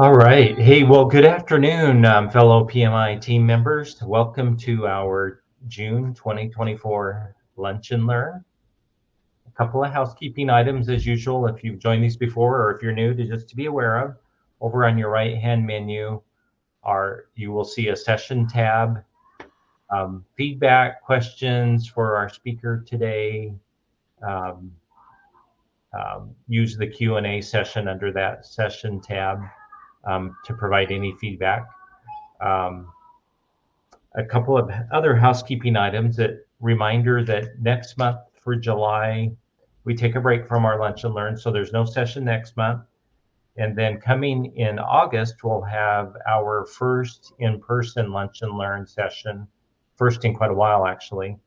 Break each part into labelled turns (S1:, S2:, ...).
S1: All right. Hey, well, good afternoon, fellow PMI team members. Welcome to our June 2024 Lunch and Learn. A couple of housekeeping items as usual. If you've joined these before or if you're new, just to be aware of, over on your right-hand menu you will see a session tab, feedback, questions for our speaker today. Um, use the Q&A session under that session tab to provide any feedback. A couple of other housekeeping items. Reminder that next month for July, we take a break from our Lunch and Learn, so there's no session next month. And then coming in August, we'll have our first in-person Lunch and Learn session, first in quite a while, actually.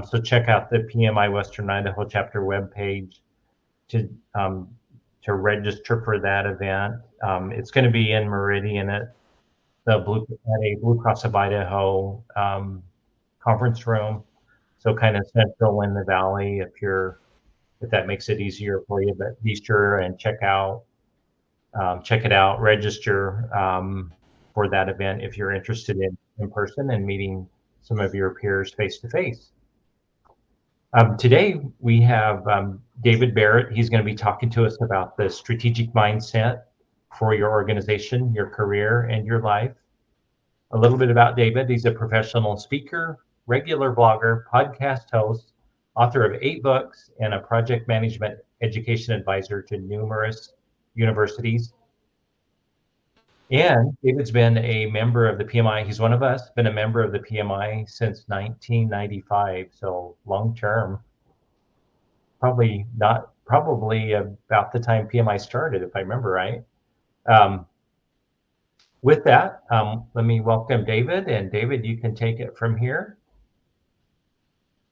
S1: So check out the PMI Western Idaho chapter webpage to register for that event. It's going to be in Meridian at a Blue Cross of Idaho conference room, so kind of central in the valley. If that makes it easier for you, but be sure and check it out, register for that event if you're interested in person and meeting some of your peers face to face. Today we have David Barrett. He's going to be talking to us about the strategic mindset for your organization, your career, and your life. A little bit about David. He's a professional speaker, regular blogger, podcast host, author of 8 books, and a project management education advisor to numerous universities. And David's been a member of the PMI. He's one of us, been a member of the PMI since 1995, so long term. Probably about the time PMI started, if I remember right. With that, let me welcome David, and David, you can take it from here.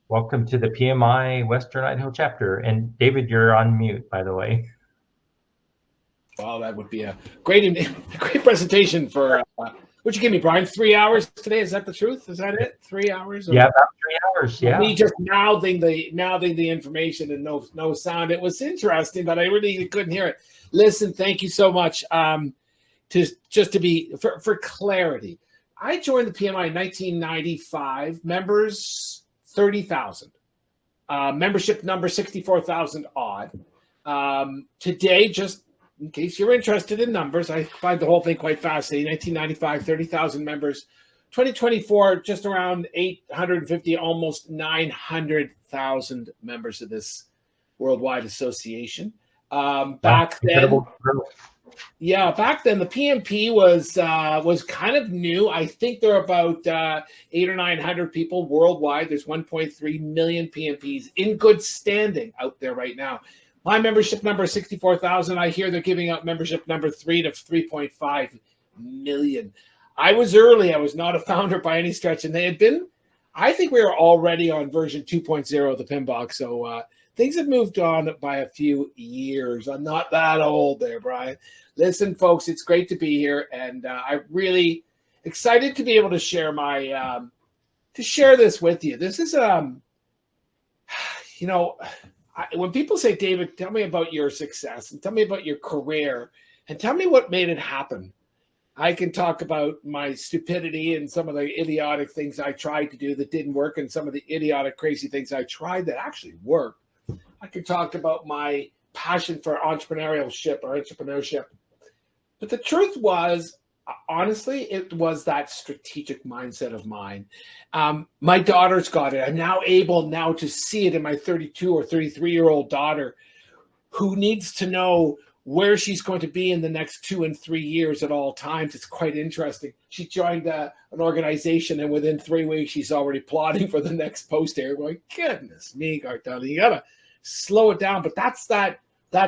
S1: Welcome to the PMI Western Idaho chapter. And David, you're on mute, by the way.
S2: Wow, that would be a great presentation for, what'd you give me, Brian? 3 hours today? Is that the truth? Is that it? 3 hours?
S1: Yeah, about 3 hours, yeah.
S2: Me just mouthing the information and no sound. It was interesting, but I really couldn't hear it. Listen, thank you so much. For clarity, I joined the PMI in 1995. Members 30,000. Membership number 64,000 odd. Today, just in case you're interested in numbers, I find the whole thing quite fascinating. 1995, 30,000 members. 2024, just around 850, almost 900,000 members of this worldwide association. Back then, the PMP was kind of new. I think there are about 800 or 900 people worldwide. There's 1.3 million PMPs in good standing out there right now. My membership number is 64,000. I hear they're giving out membership number 3 to 3.5 million. I was early. I was not a founder by any stretch, and they had been. I think we were already on version 2.0 of the PMBOK. So things have moved on by a few years. I'm not that old there, Brian. Listen, folks, it's great to be here, and I'm really excited to be able to share share this with you. This is, when people say, David, tell me about your success and tell me about your career and tell me what made it happen. I can talk about my stupidity and some of the idiotic things I tried to do that didn't work and some of the idiotic, crazy things I tried that actually worked. I could talk about my passion for entrepreneurship. But the truth was, honestly, it was that strategic mindset of mine. My daughter's got it. I'm now able to see it in my 32 or 33-year-old daughter who needs to know where she's going to be in the next 2 and 3 years at all times. It's quite interesting. She joined an organization, and within 3 weeks, she's already plotting for the next post area. Going, goodness me, Gartana, you got to slow it down. But that's that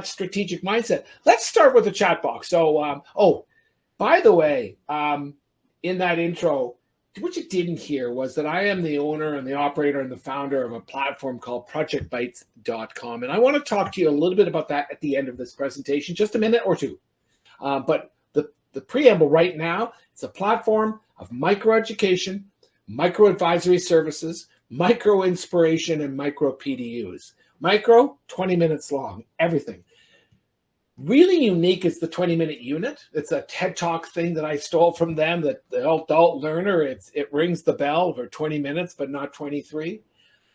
S2: strategic mindset. Let's start with the chat box. So, by the way, in that intro, what you didn't hear was that I am the owner and the operator and the founder of a platform called projectbytes.com. And I want to talk to you a little bit about that at the end of this presentation, just a minute or two. But the preamble right now, it's a platform of micro education, micro advisory services, micro inspiration, and micro PDUs. Micro, 20 minutes long, everything. Really unique is the 20-minute unit. It's a TED Talk thing that I stole from them, that the adult learner, it rings the bell for 20 minutes, but not 23.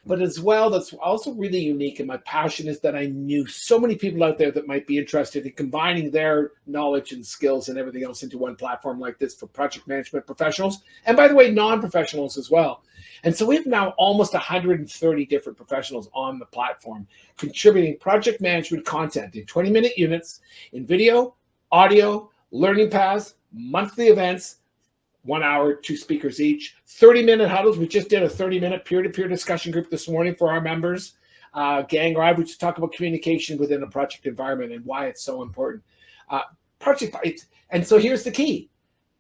S2: But as well, that's also really unique. And my passion is that I knew so many people out there that might be interested in combining their knowledge and skills and everything else into one platform like this for project management professionals. And by the way, non-professionals as well. And so we have now almost 130 different professionals on the platform contributing project management content in 20-minute units, in video, audio, learning paths, monthly events, 1 hour, 2 speakers each, 30-minute huddles. We just did a 30-minute peer-to-peer discussion group this morning for our members. Gang Ride, we just talk about communication within a project environment and why it's so important. And so here's the key.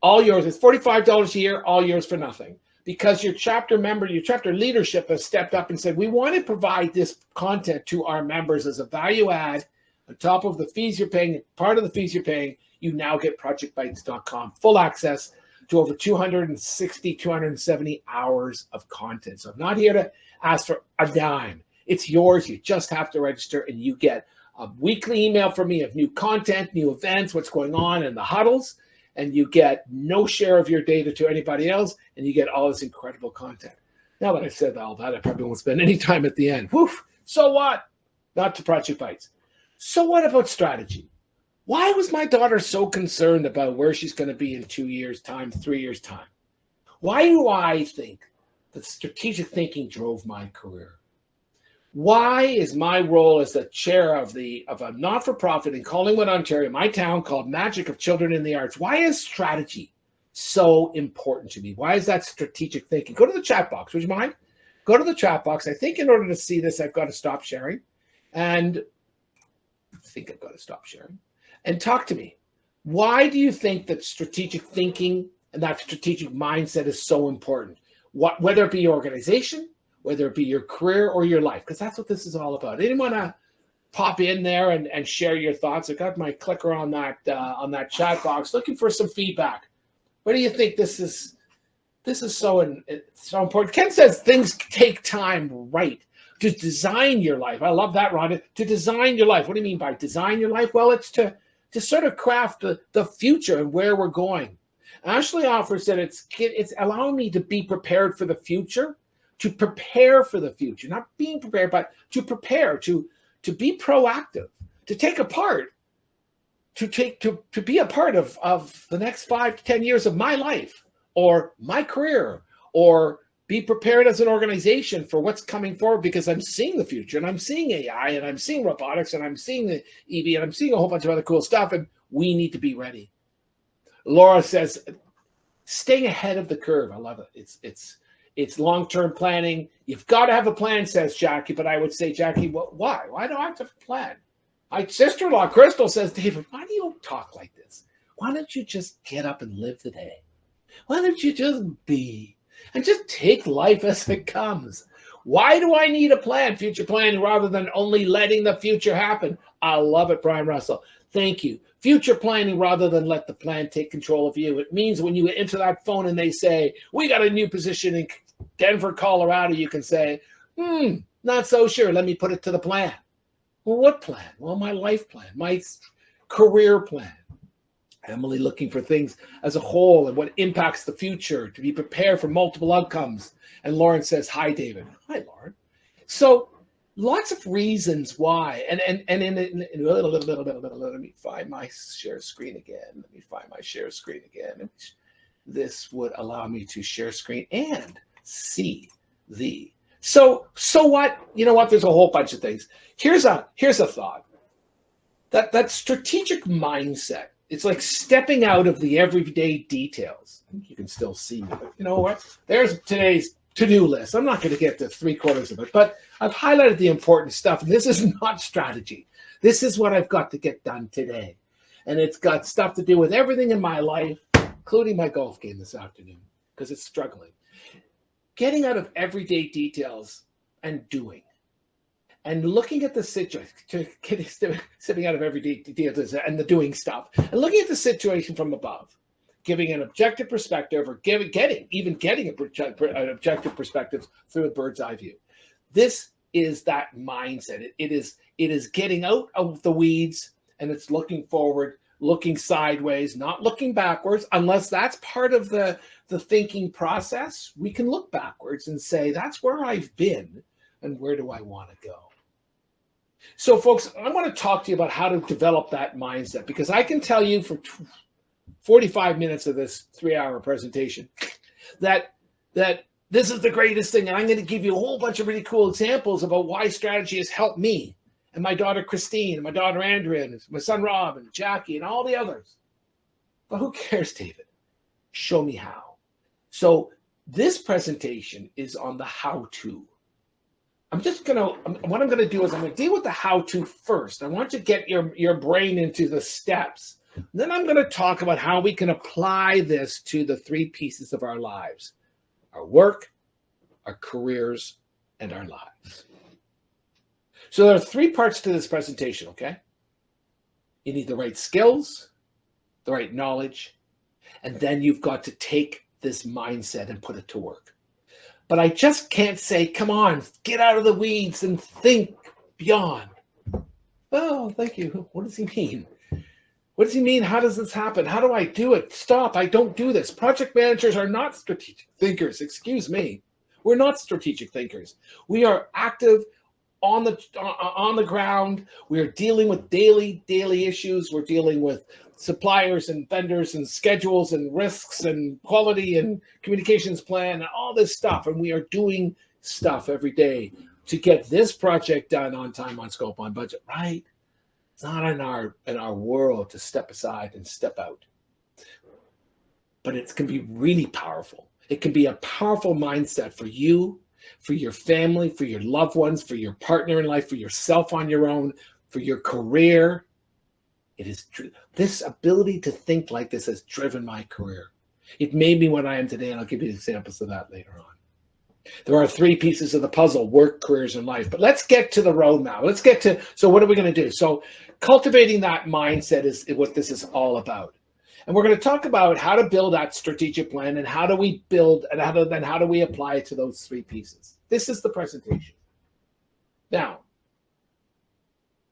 S2: All yours. It's $45 a year, all yours for nothing. Because your chapter member, your chapter leadership has stepped up and said, we want to provide this content to our members as a value add on top of the fees you're paying. Part of the fees you're paying, you now get projectbytes.com full access to over 260, 270 hours of content. So I'm not here to ask for a dime. It's yours. You just have to register, and you get a weekly email from me of new content, new events, what's going on in the huddles, and you get no share of your data to anybody else, and you get all this incredible content. Now that I've said all that, I probably won't spend any time at the end. Woof. So what? Not to Project Bytes. So what about strategy? Why was my daughter so concerned about where she's going to be in 2 years' time, 3 years' time? Why do I think that strategic thinking drove my career? Why is my role as the chair of a not-for-profit in Collingwood, Ontario, my town called Magic of Children in the Arts, why is strategy so important to me? Why is that strategic thinking? Go to the chat box. Would you mind? Go to the chat box. I think in order to see this, I've got to stop sharing. And I think I've got to stop sharing. And talk to me. Why do you think that strategic thinking and that strategic mindset is so important? Whether it be your organization, whether it be your career or your life, because that's what this is all about. Anyone want to pop in there and share your thoughts? I got my clicker on that chat box, looking for some feedback. What do you think this is so important? Ken says things take time, right? To design your life. I love that, Rhonda. To design your life. What do you mean by design your life? Well, it's to sort of craft the future and where we're going. Ashley offers that it's allowing me to be prepared for the future, to prepare for the future, not being prepared, but to prepare, to be proactive, to take a part, to be a part of the next 5 to 10 years of my life or my career, or be prepared as an organization for what's coming forward, because I'm seeing the future, and I'm seeing AI, and I'm seeing robotics, and I'm seeing the EV, and I'm seeing a whole bunch of other cool stuff, and we need to be ready. Laura says, staying ahead of the curve. I love it. It's long-term planning. You've got to have a plan, says Jackie, but I would say, Jackie, why? Why do I have to plan? My sister-in-law, Crystal, says, David, why do you talk like this? Why don't you just get up and live the day? Why don't you just be? And just take life as it comes. Why do I need a plan, future planning, rather than only letting the future happen? I love it, Brian Russell. Thank you. Future planning rather than let the plan take control of you. It means when you enter that phone and they say, we got a new position in Denver, Colorado, you can say, not so sure. Let me put it to the plan. Well, what plan? Well, my life plan, my career plan. Emily looking for things as a whole and what impacts the future, to be prepared for multiple outcomes. And Lauren says, hi, David. Hi, Lauren. So lots of reasons why. And in a little, let me find my share screen again. This would allow me to share screen and see the. So what? You know what? There's a whole bunch of things. Here's a thought. That strategic mindset. It's like stepping out of the everyday details. You can still see me, but you know what? There's today's to-do list. I'm not going to get to 3/4 of it, but I've highlighted the important stuff. And this is not strategy. This is what I've got to get done today. And it's got stuff to do with everything in my life, including my golf game this afternoon, because it's struggling. Getting out of everyday details and doing. And looking at the situation, stepping out of everyday details and the doing stuff, and looking at the situation from above, giving an objective perspective, or getting an objective perspective through a bird's eye view. This is that mindset. It is getting out of the weeds and it's looking forward, looking sideways, not looking backwards, unless that's part of the thinking process. We can look backwards and say, that's where I've been and where do I want to go? So, folks, I want to talk to you about how to develop that mindset, because I can tell you for 45 minutes of this 3-hour presentation that this is the greatest thing. And I'm going to give you a whole bunch of really cool examples about why strategy has helped me and my daughter Christine and my daughter Andrea and my son Rob and Jackie and all the others. But who cares, David? Show me how. So this presentation is on the how-to. What I'm going to do is I'm going to deal with the how-to first. I want you to get your brain into the steps. Then I'm going to talk about how we can apply this to the 3 pieces of our lives: our work, our careers, and our lives. So there are 3 parts to this presentation, okay? You need the right skills, the right knowledge, and then you've got to take this mindset and put it to work. But I just can't say, come on, get out of the weeds and think beyond. Oh, thank you. What does he mean? What does he mean? How does this happen? How do I do it? Stop. I don't do this. Project managers are not strategic thinkers. Excuse me. We're not strategic thinkers. We are active on the ground. We're dealing with daily issues. We're dealing with suppliers and vendors and schedules and risks and quality and communications plan and all this stuff. And we are doing stuff every day to get this project done on time, on scope, on budget, right? It's not in our world to step aside and step out. But it can be really powerful. It can be a powerful mindset for you, for your family, for your loved ones, for your partner in life, for yourself on your own, for your career. It is this ability to think like this has driven my career. It made me what I am today, and I'll give you examples of that later on. There are 3 pieces of the puzzle: work, careers, and life. But let's get to the roadmap. So what are we going to do? So cultivating that mindset is what this is all about. And we're going to talk about how to build that strategic plan and how do we build and how do we apply it to those 3 pieces. This is the presentation. Now,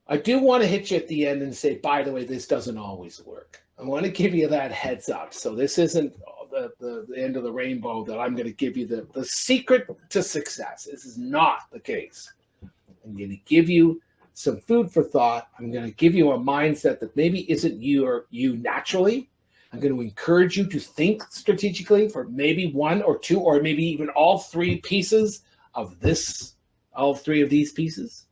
S2: I do want to hit you at the end and say, by the way, this doesn't always work. I want to give you that heads up. So this isn't the end of the rainbow that I'm going to give you the secret to success. This is not the case. I'm going to give you some food for thought. I'm going to give you a mindset that maybe isn't you naturally. I'm going to encourage you to think strategically for maybe 1 or 2 or maybe even all 3 pieces of this, all 3 of these pieces.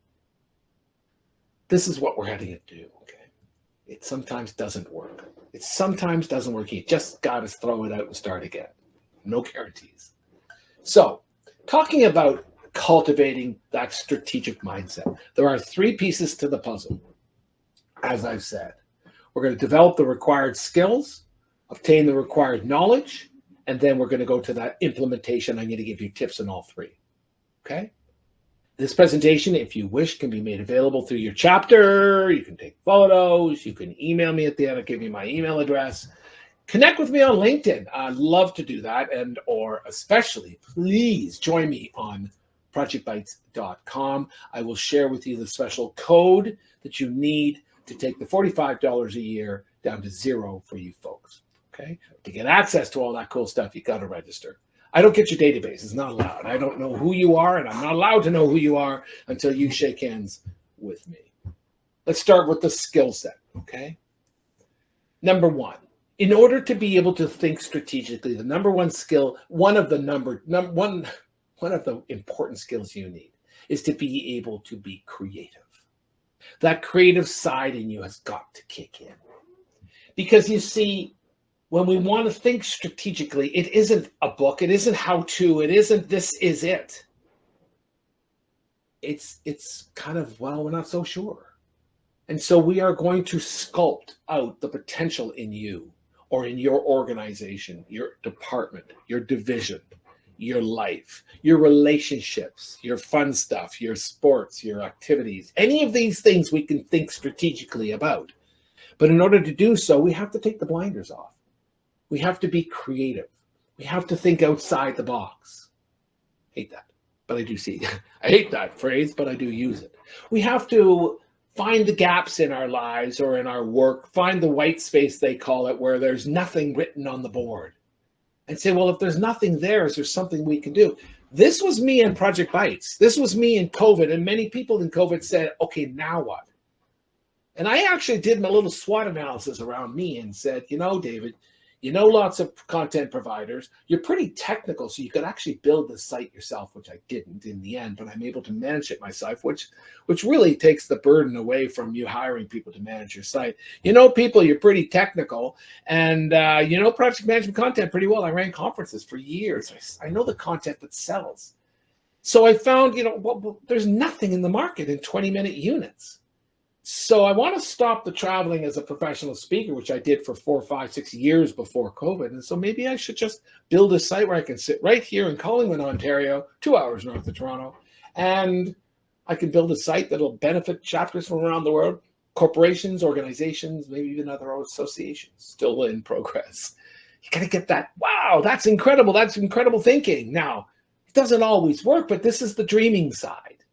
S2: This is what we're heading to do, okay? It sometimes doesn't work. It sometimes doesn't work. You just got to throw it out and start again. No guarantees. So, talking about cultivating that strategic mindset, there are 3 pieces to the puzzle. As I've said, we're going to develop the required skills, obtain the required knowledge, and then we're going to go to that implementation. I'm going to give you tips on all 3, okay? This presentation, if you wish, can be made available through your chapter. You can take photos. You can email me at the end. I'll give you my email address. Connect with me on LinkedIn. I'd love to do that. And or especially, please join me on projectbytes.com. I will share with you the special code that you need to take the $45 a year down to 0 for you folks. Okay? To get access to all that cool stuff, you got to register. I don't get your database. It's not allowed. I don't know who you are, and I'm not allowed to know who you are until you shake hands with me. Let's start with the skill set, okay? Number 1, in order to be able to think strategically, the number 1 skill, one of the important skills you need is to be able to be creative. That creative side in you has got to kick in. Because you see, when we want to think strategically, it isn't a book, it isn't how to, it isn't this is it. It's kind of, well, we're not so sure. And so we are going to sculpt out the potential in you or in your organization, your department, your division, your life, your relationships, your fun stuff, your sports, your activities. Any of these things we can think strategically about. But in order to do so, we have to take the blinders off. We have to be creative. We have to think outside the box. Hate that, but I do see. I hate that phrase, but I do use it. We have to find the gaps in our lives or in our work, find the white space, they call it, where there's nothing written on the board, and say, well, if there's nothing there, is there something we can do? This was me in Project Bites. This was me in COVID. And many people in COVID said, okay, now what? And I actually did my little SWOT analysis around me and said, David, lots of content providers. You're pretty technical, so you could actually build the site yourself, which I didn't in the end, but I'm able to manage it myself, which really takes the burden away from you hiring people to manage your site. People, you're pretty technical, and project management content pretty well. I ran conferences for years. I know the content that sells. So I found, there's nothing in the market in 20-minute units. So I want to stop the traveling as a professional speaker, which I did for 4, 5, 6 years before COVID. And so maybe I should just build a site where I can sit right here in Collingwood, Ontario, 2 hours north of Toronto. And I can build a site that'll benefit chapters from around the world, corporations, organizations, maybe even other associations still in progress. You got to get that. Wow, that's incredible. That's incredible thinking. Now, it doesn't always work, but this is the dreaming side.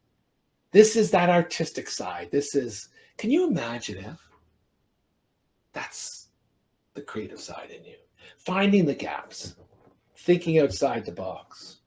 S2: This is that artistic side. Can you imagine if that's the creative side in you? Finding the gaps, thinking outside the box.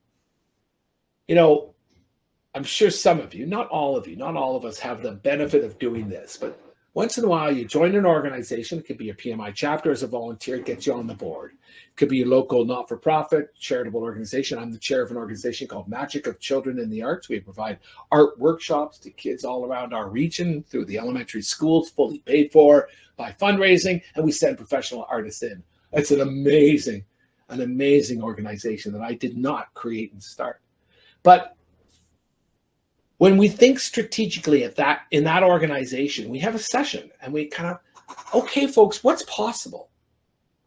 S2: I'm sure some of you, not all of us have the benefit of doing this, but once in a while you join an organization. It could be a PMI chapter as a volunteer, it gets you on the board. It could be a local not-for-profit charitable organization. I'm the chair of an organization called Magic of Children in the Arts. We provide art workshops to kids all around our region through the elementary schools, fully paid for by fundraising, and we send professional artists in. It's an amazing organization that I did not create and start. But when we think strategically in that organization, we have a session and we kind of, okay, folks, what's possible?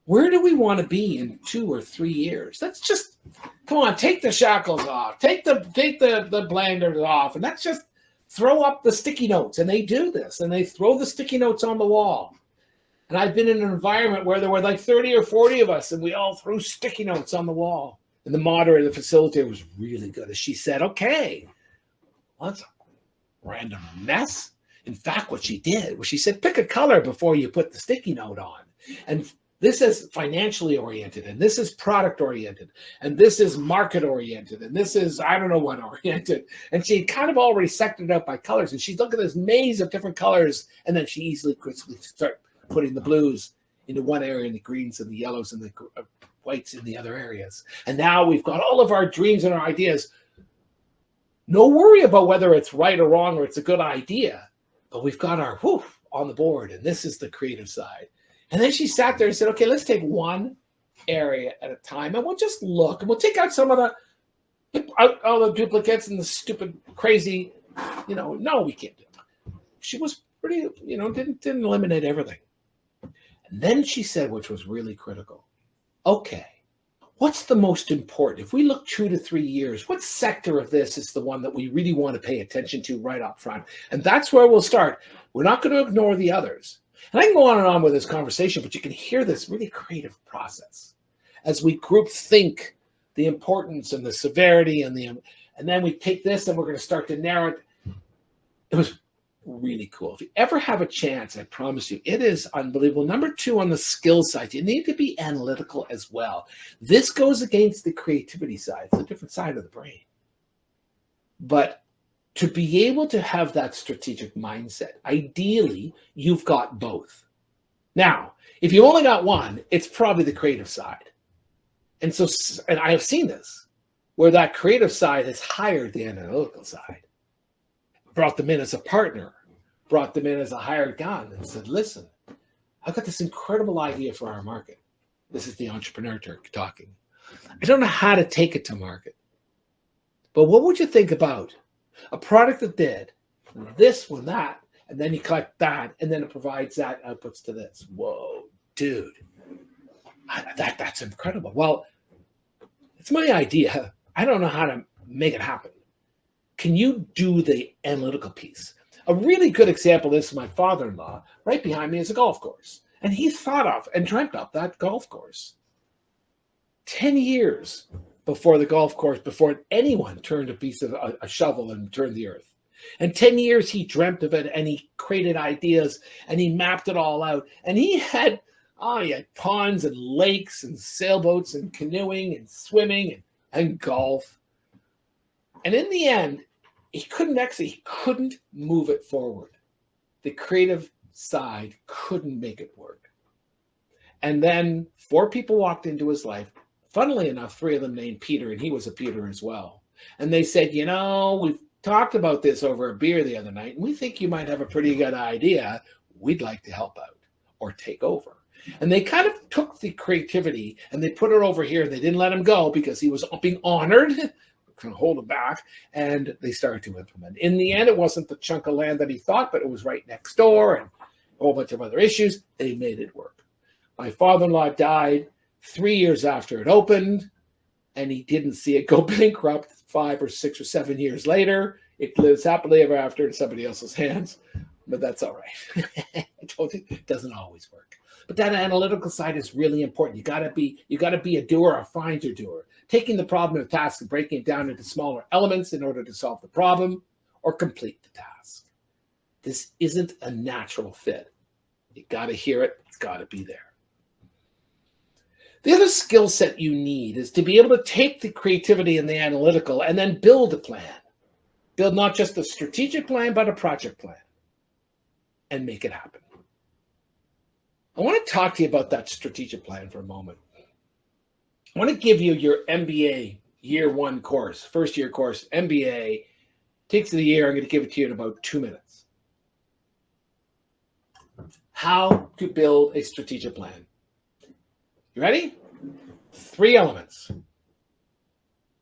S2: Where do we want to be in 2 or 3 years? Let's just, come on, take the shackles off, take the blinders off, and let's just throw up the sticky notes. And they do this, and they throw the sticky notes on the wall. And I've been in an environment where there were like 30 or 40 of us, and we all threw sticky notes on the wall. And the moderator, the facilitator, was really good. As she said, okay, that's a random mess. In fact, what she did was she said, pick a color before you put the sticky note on. And this is financially oriented, and this is product oriented, and this is market oriented, and this is I don't know what oriented. And she kind of already sectored out by colors, and she'd look at this maze of different colors, and then she quickly start putting the blues into one area, and the greens and the yellows and the whites in the other areas. And now we've got all of our dreams and our ideas. No worry about whether it's right or wrong or it's a good idea, but we've got our on the board, and this is the creative side. And then she sat there and said, okay, let's take one area at a time, and we'll just look, and we'll take out some of all the duplicates and the stupid, crazy, no, we can't do it. She was pretty, didn't eliminate everything. And then she said, which was really critical, okay, what's the most important? If we look 2 to 3 years, what sector of this is the one that we really want to pay attention to right up front? And that's where we'll start. We're not going to ignore the others. And I can go on and on with this conversation, but you can hear this really creative process as we group think the importance and the severity and then we take this and we're going to start to narrow it. It was really cool. If you ever have a chance, I promise you, it is unbelievable. Number 2 on the skill side, you need to be analytical as well. This goes against the creativity side. It's a different side of the brain. But to be able to have that strategic mindset, ideally, you've got both. Now, if you only got one, it's probably the creative side. And I have seen this, where that creative side has hired the analytical side, brought them in as a partner, brought them in as a hired gun, and said, listen, I've got this incredible idea for our market. This is the entrepreneur talking. I don't know how to take it to market. But what would you think about a product that did this one, that, and then you collect that, and then it provides that outputs to this? Whoa, dude, that's incredible. Well, it's my idea. I don't know how to make it happen. Can you do the analytical piece? A really good example of this is my father-in-law. Right behind me is a golf course. And he thought of and dreamt up that golf course 10 years before the golf course, before anyone turned a piece of a shovel and turned the earth. And 10 years he dreamt of it, and he created ideas, and he mapped it all out. And he had ponds and lakes and sailboats and canoeing and swimming and golf. And in the end, he couldn't move it forward. The creative side couldn't make it work. And then 4 people walked into his life. Funnily enough, 3 of them named Peter, and he was a Peter as well. And they said, we've talked about this over a beer the other night, and we think you might have a pretty good idea. We'd like to help out or take over. And they kind of took the creativity and they put it over here. They didn't let him go because he was being honored, kind of hold him back, and they started to implement. In the end, it wasn't the chunk of land that he thought, but it was right next door and a whole bunch of other issues. They made it work. My father-in-law died 3 years after it opened, and he didn't see it go bankrupt 5 or 6 or 7 years later. It lives happily ever after in somebody else's hands, but that's all right. I told you, it doesn't always work. But that analytical side is really important. You gotta be a doer, a finder doer, taking the problem or task and breaking it down into smaller elements in order to solve the problem or complete the task. This isn't a natural fit. You gotta hear it. It's gotta be there. The other skill set you need is to be able to take the creativity and the analytical and then build a plan. Build not just a strategic plan, but a project plan and make it happen. I want to talk to you about that strategic plan for a moment. I want to give you your MBA year 1 course, first year course, MBA. Takes the year. I'm going to give it to you in about 2 minutes. How to build a strategic plan. You ready? 3 elements.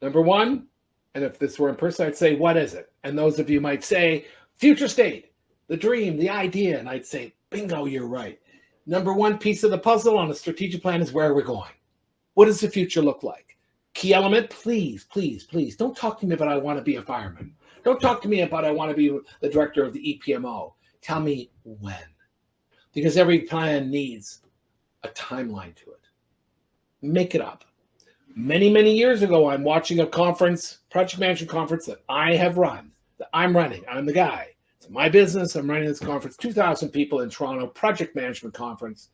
S2: Number 1, and if this were in person, I'd say, what is it? And those of you might say, future state, the dream, the idea. And I'd say, bingo, you're right. Number 1 piece of the puzzle on a strategic plan is where we're going. What does the future look like? Key element, please, please, please. Don't talk to me about I want to be a fireman. Don't talk to me about I want to be the director of the EPMO. Tell me when. Because every plan needs a timeline to it. Make it up. Many, many years ago, I'm watching a conference, project management conference that I have run, that I'm running. I'm the guy. It's my business. I'm running this conference, 2,000 people in Toronto, project management conference.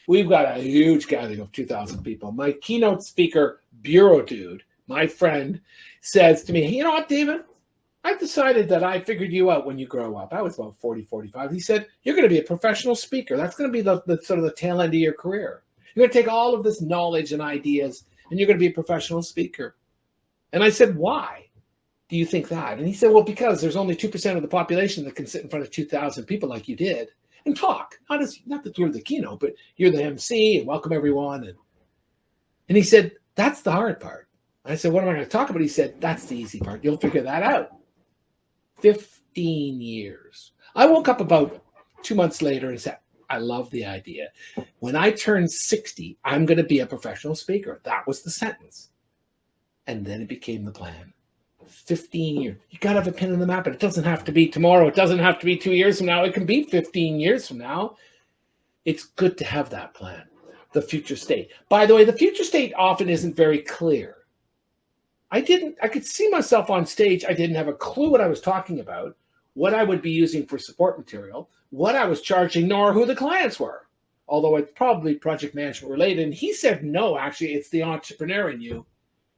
S2: We've got a huge gathering of 2,000 people. My keynote speaker, bureau dude, my friend, says to me, you know what, David? I've decided that I figured you out when you grow up. I was about 40, 45. He said, you're going to be a professional speaker. That's going to be the sort of the tail end of your career. You're going to take all of this knowledge and ideas, and you're going to be a professional speaker. And I said, why do you think that? And he said, well, because there's only 2% of the population that can sit in front of 2,000 people like you did and talk. Not that you're the keynote, but you're the MC and welcome everyone. And he said, that's the hard part. I said, what am I going to talk about? He said, that's the easy part. You'll figure that out. 15 years. I woke up about 2 months later and said, I love the idea. When I turn 60, I'm going to be a professional speaker. That was the sentence. And then it became the plan. 15 years. You got to have a pin in the map, and it doesn't have to be tomorrow. It doesn't have to be 2 years from now. It can be 15 years from now. It's good to have that plan. The future state. By the way, the future state often isn't very clear. I could see myself on stage. I didn't have a clue what I was talking about, what I would be using for support material, what I was charging, nor who the clients were. Although it's probably project management related. And he said, no, actually, it's the entrepreneur in you,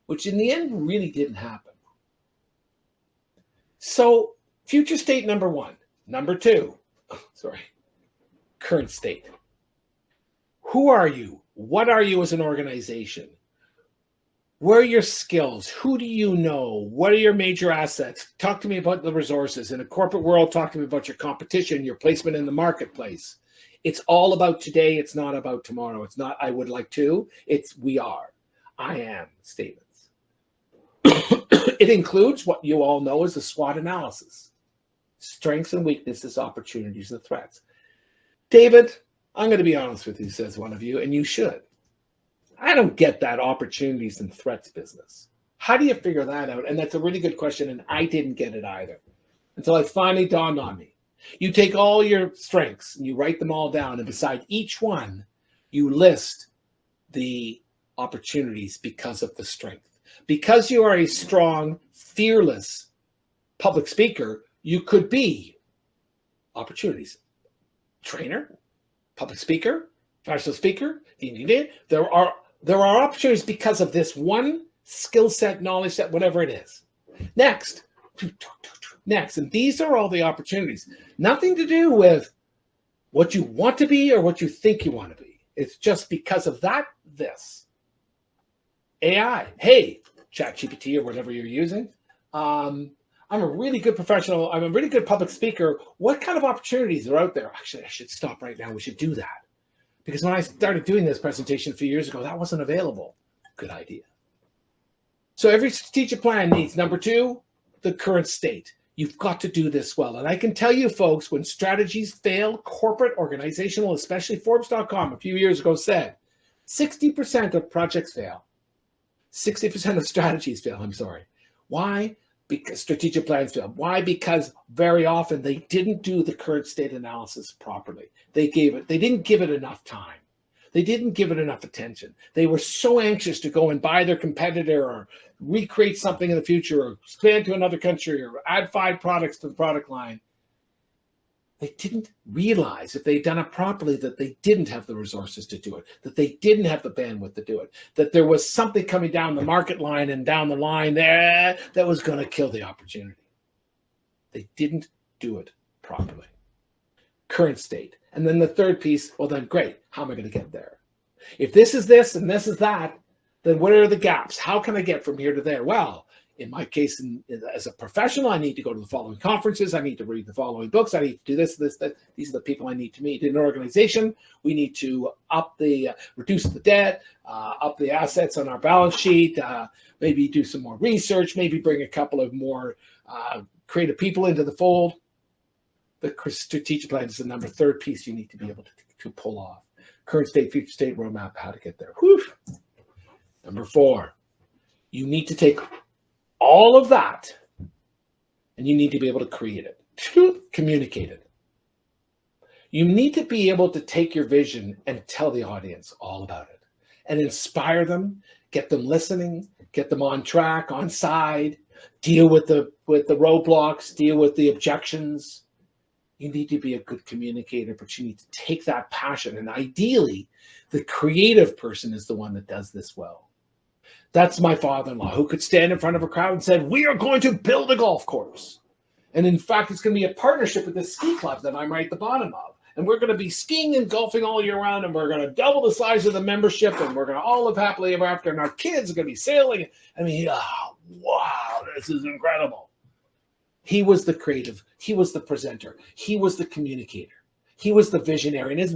S2: which in the end really didn't happen. So future state number 1. Number 2, current state. Who are you? What are you as an organization? Where are your skills? Who do you know? What are your major assets? Talk to me about the resources. In a corporate world, talk to me about your competition, your placement in the marketplace. It's all about today. It's not about tomorrow. It's not I would like to. It's we are. I am statements. It includes what you all know as the SWOT analysis. Strengths and weaknesses, opportunities and threats. David, I'm going to be honest with you, says one of you, and you should. I don't get that opportunities and threats business. How do you figure that out? And that's a really good question, and I didn't get it either until it finally dawned on me. You take all your strengths and you write them all down, and beside each one, you list the opportunities because of the strength. Because you are a strong, fearless public speaker, You could be opportunities. Trainer, public speaker, professional speaker. There are opportunities because of this one skill set, knowledge set, whatever it is. Next, and these are all the opportunities. Nothing to do with what you want to be or what you think you want to be. It's just because of that, this. AI. Hey, ChatGPT or whatever you're using. I'm a really good professional. I'm a really good public speaker. What kind of opportunities are out there? Actually, I should stop right now. We should do that. Because when I started doing this presentation a few years ago, that wasn't available. Good idea. So every strategic plan needs, number 2, the current state. You've got to do this well. And I can tell you, folks, when strategies fail, corporate, organizational, especially Forbes.com a few years ago said 60% of projects fail. 60% of strategies fail, I'm sorry. Why? Because strategic plans fail. Why? Because very often they didn't do the current state analysis properly. They didn't give it enough time. They didn't give it enough attention. They were so anxious to go and buy their competitor or recreate something in the future or expand to another country or add 5 products to the product line. They didn't realize, if they'd done it properly, that they didn't have the resources to do it, that they didn't have the bandwidth to do it, that there was something coming down the market line and down the line there that was going to kill the opportunity. They didn't do it properly. Current state. And then the third piece, well then great, how am I going to get there? If this is this and this is that, then what are the gaps? How can I get from here to there? Well, in my case, as a professional, I need to go to the following conferences. I need to read the following books. I need to do this, that. These are the people I need to meet. In an organization, we need to reduce the debt, up the assets on our balance sheet, maybe do some more research, maybe bring a couple of more creative people into the fold. The strategic plan is the third piece you need to be able to pull off. Current state, future state, roadmap, how to get there. Whew. Number 4, you need to take all of that and you need to be able to create it, communicate it. You need to be able to take your vision and tell the audience all about it and inspire them, get them listening, get them on track, on side, deal with the roadblocks, deal with the objections. You need to be a good communicator, but you need to take that passion. And ideally, the creative person is the one that does this well. That's my father-in-law, who could stand in front of a crowd and said, we are going to build a golf course. And in fact, it's going to be a partnership with the ski club that I'm right at the bottom of. And we're going to be skiing and golfing all year round, and we're going to double the size of the membership, and we're going to all live happily ever after, and our kids are going to be sailing. I mean, oh, wow, this is incredible. He was the creative. He was the presenter. He was the communicator. He was the visionary. And his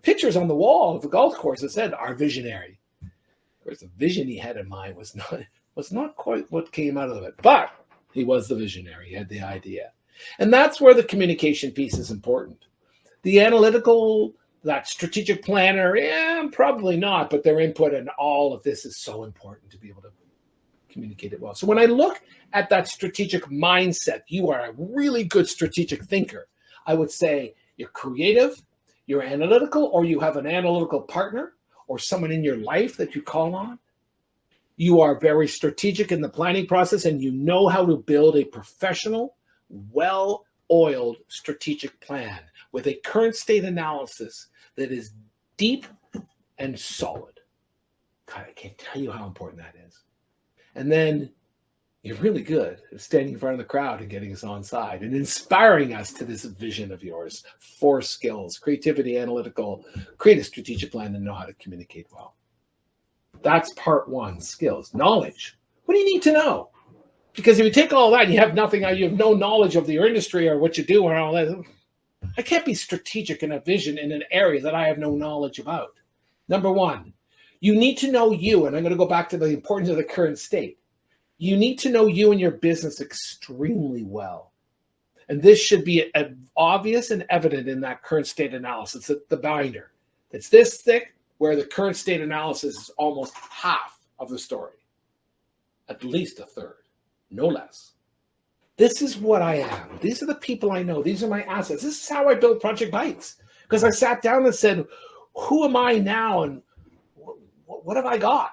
S2: pictures on the wall of the golf course that said, our visionary. Of course, the vision he had in mind was not quite what came out of it, but he was the visionary. He had the idea. And that's where the communication piece is important. The analytical, that strategic planner, probably not, but their input and all of this is so important to be able to communicate it well. So when I look at that strategic mindset, you are a really good strategic thinker. I would say you're creative, you're analytical, or you have an analytical partner, or someone in your life that you call on. You are very strategic in the planning process, and you know how to build a professional, well-oiled strategic plan with a current state analysis that is deep and solid. God, I can't tell you how important that is. And then you're really good at standing in front of the crowd and getting us on side and inspiring us to this vision of yours. 4 skills: creativity, analytical, create a strategic plan, and know how to communicate well. That's part 1, skills. Knowledge. What do you need to know? Because if you take all that and you have nothing, you have no knowledge of your industry or what you do or all that, I can't be strategic in a vision in an area that I have no knowledge about. Number 1, you need to know you, and I'm going to go back to the importance of the current state. You need to know you and your business extremely well. And this should be obvious and evident in that current state analysis, the binder. It's this thick, where the current state analysis is almost half of the story. At least a third, no less. This is what I am. These are the people I know. These are my assets. This is how I built Project Bites. Because I sat down and said, who am I now and what have I got?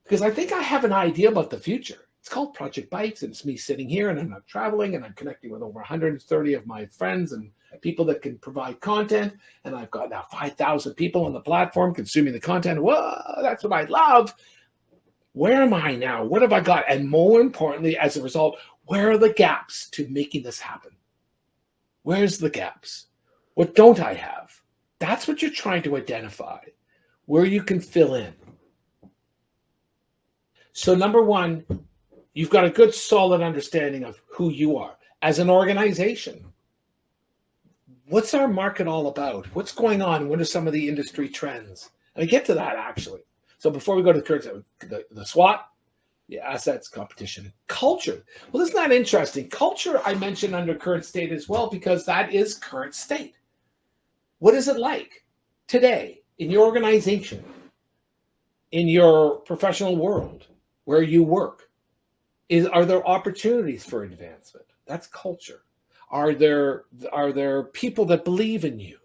S2: Because I think I have an idea about the future. It's called Project Bites, and it's me sitting here, and I'm not traveling, and I'm connecting with over 130 of my friends and people that can provide content. And I've got now 5,000 people on the platform consuming the content. Whoa, that's what I love. Where am I now? What have I got? And more importantly, as a result, where are the gaps to making this happen? Where's the gaps? What don't I have? That's what you're trying to identify, where you can fill in. So number one, you've got a good solid understanding of who you are as an organization. What's our market all about? What's going on? What are some of the industry trends? And I get to that actually. So before we go to the current, the SWOT, the assets, competition, culture. Well, isn't that interesting? Culture I mentioned under current state as well, because that is current state. What is it like today in your organization, in your professional world, where you work? Are there opportunities for advancement? That's culture. Are there people that believe in you?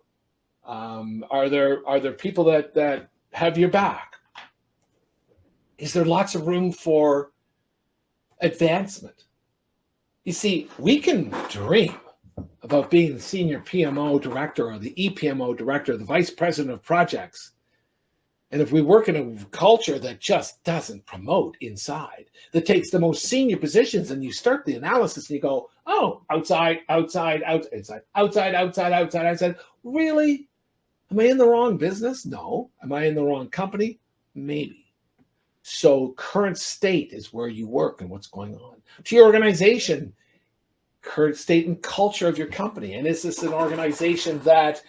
S2: Are there people that have your back? Is there lots of room for advancement? You see, we can dream about being the senior PMO director or the EPMO director, the vice president of projects. And if we work in a culture that just doesn't promote inside, that takes the most senior positions, and you start the analysis and you go, oh, outside. Really? Am I in the wrong business? No. Am I in the wrong company? Maybe. So current state is where you work and what's going on. To your organization, current state and culture of your company. And is this an organization that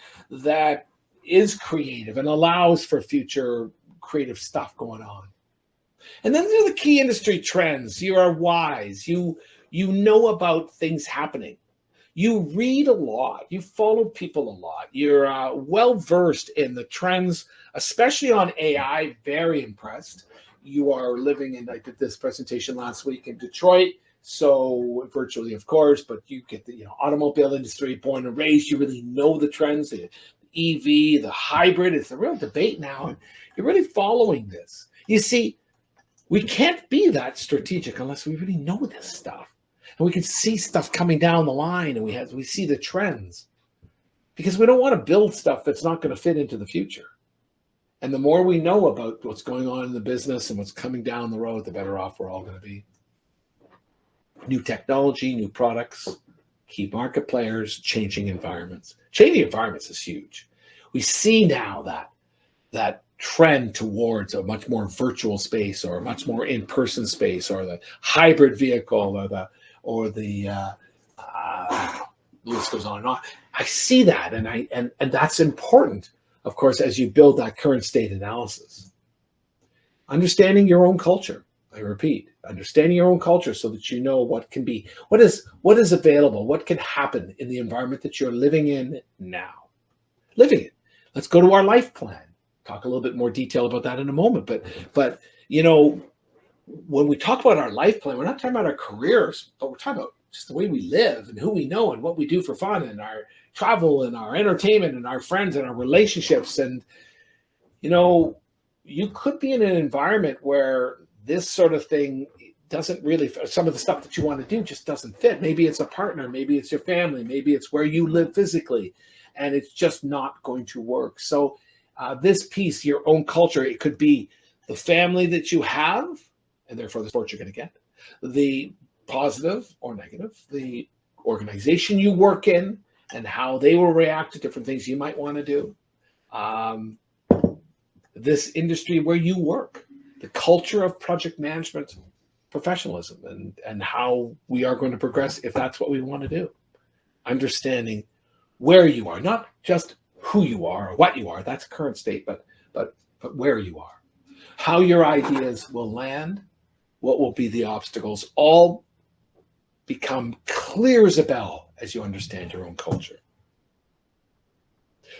S2: is creative and allows for future creative stuff going on? And then there are the key industry trends. You are wise. You know about things happening. You read a lot. You follow people a lot. You're well-versed in the trends, especially on AI. Very impressed. You are living in, I did this presentation last week in Detroit, so virtually, of course, but you get the automobile industry, born and raised. You really know the trends, the EV, the hybrid. It's a real debate now, and you're really following this. You see, we can't be that strategic unless we really know this stuff, and we can see stuff coming down the line, and we see the trends, because we don't want to build stuff that's not going to fit into the future. And the more we know about what's going on in the business and what's coming down the road, the better off we're all going to be. New technology, new products, key market players, changing environments. Changing environments is huge. We see now that trend towards a much more virtual space, or a much more in-person space, or the hybrid vehicle, or the list goes on and on. I see that, and that's important. Of course, as you build that current state analysis, understanding your own culture. I repeat, understanding your own culture so that you know what can be, what is available, what can happen in the environment that you're living in now. Living it. Let's go to our life plan. Talk a little bit more detail about that in a moment. But when we talk about our life plan, we're not talking about our careers, but we're talking about just the way we live and who we know and what we do for fun, and our travel and our entertainment and our friends and our relationships. And, you could be in an environment where this sort of thing doesn't really, some of the stuff that you want to do just doesn't fit. Maybe it's a partner, maybe it's your family, maybe it's where you live physically, and it's just not going to work. So this piece, your own culture, it could be the family that you have, and therefore the support you're going to get, the positive or negative, the organization you work in, and how they will react to different things you might want to do. This industry where you work, the culture of project management professionalism, and how we are going to progress if that's what we want to do. Understanding where you are, not just who you are or what you are, that's current state, but where you are. How your ideas will land, what will be the obstacles, all become clear as a bell as you understand your own culture.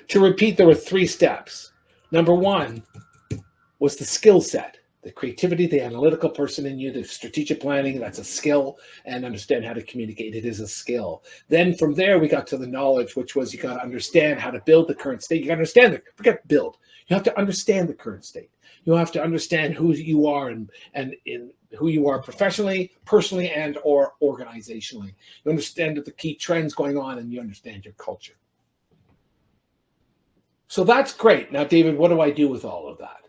S2: To repeat, there were 3 steps. Number 1 was the skill set. the creativity, the analytical person in you, the strategic planning, that's a skill, and understand how to communicate. It is a skill. Then from there, we got to the knowledge, which was you got to understand how to build the current state. You got to understand it. Forget build. You have to understand the current state. You have to understand who you are and in who you are professionally, personally, and or organizationally. You understand the key trends going on, and you understand your culture. So that's great. Now, David, what do I do with all of that?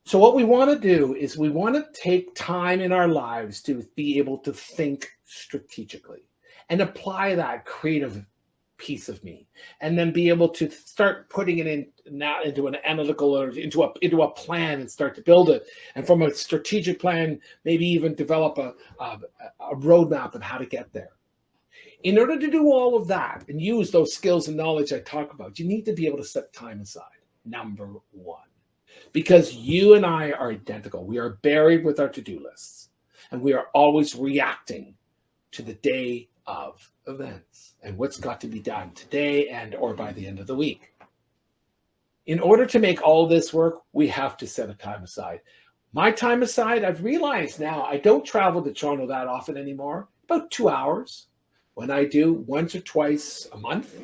S2: So what we want to do is we want to take time in our lives to be able to think strategically and apply that creative piece of me, and then be able to start putting it in now into an analytical or into a plan and start to build it. And from a strategic plan, maybe even develop a roadmap of how to get there. In order to do all of that and use those skills and knowledge I talk about, you need to be able to set time aside, number one. Because you and I are identical. We are buried with our to-do lists, and we are always reacting to the day of events and what's got to be done today and or by the end of the week. In order to make all this work, we have to set a time aside. My time aside, I've realized now I don't travel to Toronto that often anymore, about 2 hours. When I do, once or twice a month,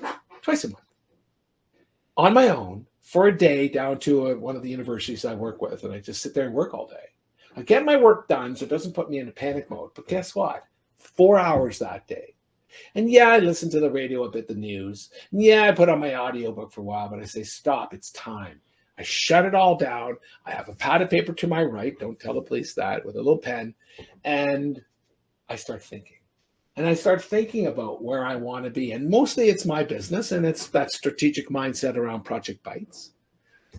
S2: on my own, for a day down to one of the universities I work with, and I just sit there and work all day. I get my work done, so it doesn't put me in a panic mode. But guess what? 4 hours that day. And yeah, I listen to the radio a bit, the news. And yeah, I put on my audiobook for a while, but I say, stop, it's time. I shut it all down. I have a pad of paper to my right, don't tell the police that, with a little pen, and I start thinking. And I start thinking about where I want to be. And mostly it's my business, and it's that strategic mindset around Project Bites.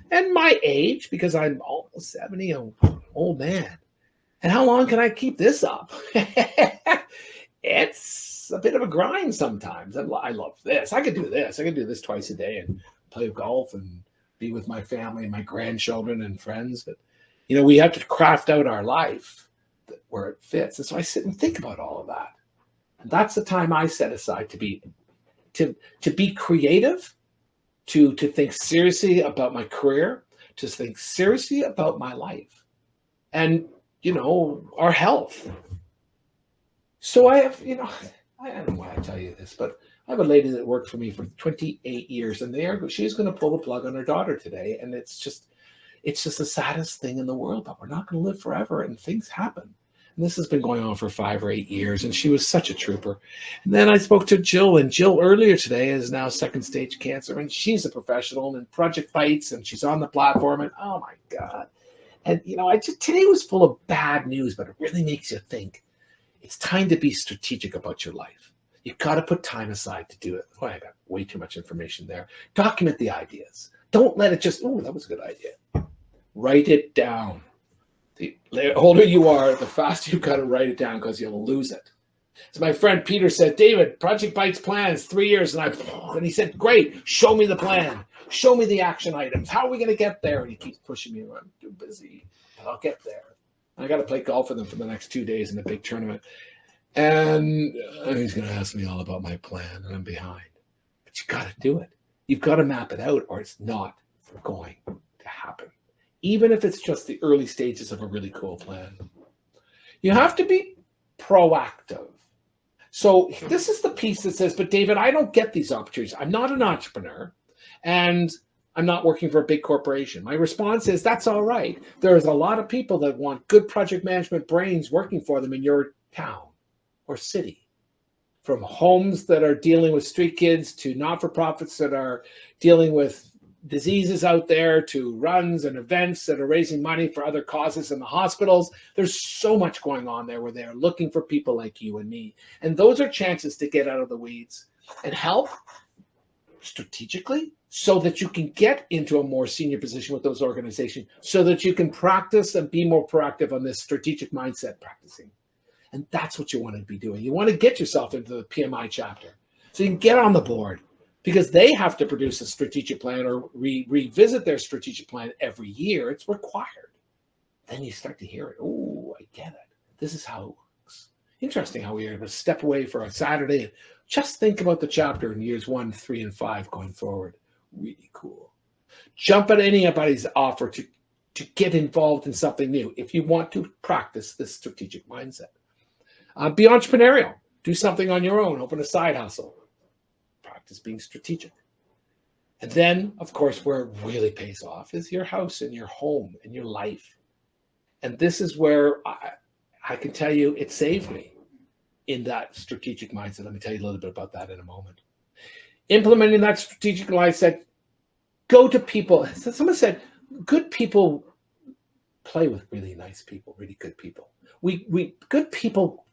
S2: And my age, because I'm almost 70, I'm an old man. And how long can I keep this up? It's a bit of a grind sometimes. I love this. I could do this. I could do this twice a day and play golf and be with my family and my grandchildren and friends. But, we have to craft out our life where it fits. And so I sit and think about all of that. And that's the time I set aside to be creative, to think seriously about my career, to think seriously about my life, and our health. So I have, I don't know why I tell you this, but I have a lady that worked for me for 28 years, and she's going to pull the plug on her daughter today, and it's just the saddest thing in the world. But we're not going to live forever, and things happen. And this has been going on for 5 or 8 years, and she was such a trooper. And then I spoke to Jill, and Jill earlier today is now second stage cancer, and she's a professional in Project Bites, and she's on the platform, and oh my God. And, today was full of bad news, but it really makes you think. It's time to be strategic about your life. You've got to put time aside to do it. Oh, I got way too much information there. Document the ideas. Don't let it just, that was a good idea. Write it down. The older you are, the faster you've got to write it down because you'll lose it. So my friend Peter said, David, Project Bites plans 3 years. And he said, great, show me the plan. Show me the action items. How are we going to get there? And he keeps pushing me. I'm too busy. I'll get there. I got to play golf with him for the next 2 days in a big tournament. And he's going to ask me all about my plan, and I'm behind. But you got to do it. You've got to map it out, or it's not going to happen. Even if it's just the early stages of a really cool plan. You have to be proactive. So this is the piece that says, but David, I don't get these opportunities. I'm not an entrepreneur, and I'm not working for a big corporation. My response is, that's all right. There's a lot of people that want good project management brains working for them in your town or city. From homes that are dealing with street kids to not-for-profits that are dealing with diseases out there, to runs and events that are raising money for other causes in the hospitals. There's so much going on there where they're looking for people like you and me. And those are chances to get out of the weeds and help strategically so that you can get into a more senior position with those organizations, so that you can practice and be more proactive on this strategic mindset practicing. And that's what you want to be doing. You want to get yourself into the PMI chapter so you can get on the board, because they have to produce a strategic plan or revisit their strategic plan every year. It's required. Then you start to hear it. Oh, I get it. This is how it works. Interesting how we are able to step away for a Saturday and just think about the chapter in years 1, 3, and 5 going forward. Really cool. Jump at anybody's offer to to get involved in something new if you want to practice this strategic mindset. Be entrepreneurial. Do something on your own. Open a side hustle. Practice being strategic. And then, of course, where it really pays off is your house and your home and your life. And this is where I can tell you it saved me in that strategic mindset. Let me tell you a little bit about that in a moment. Implementing that strategic mindset, go to people. Someone said, good people play with really nice people, really good people. We good people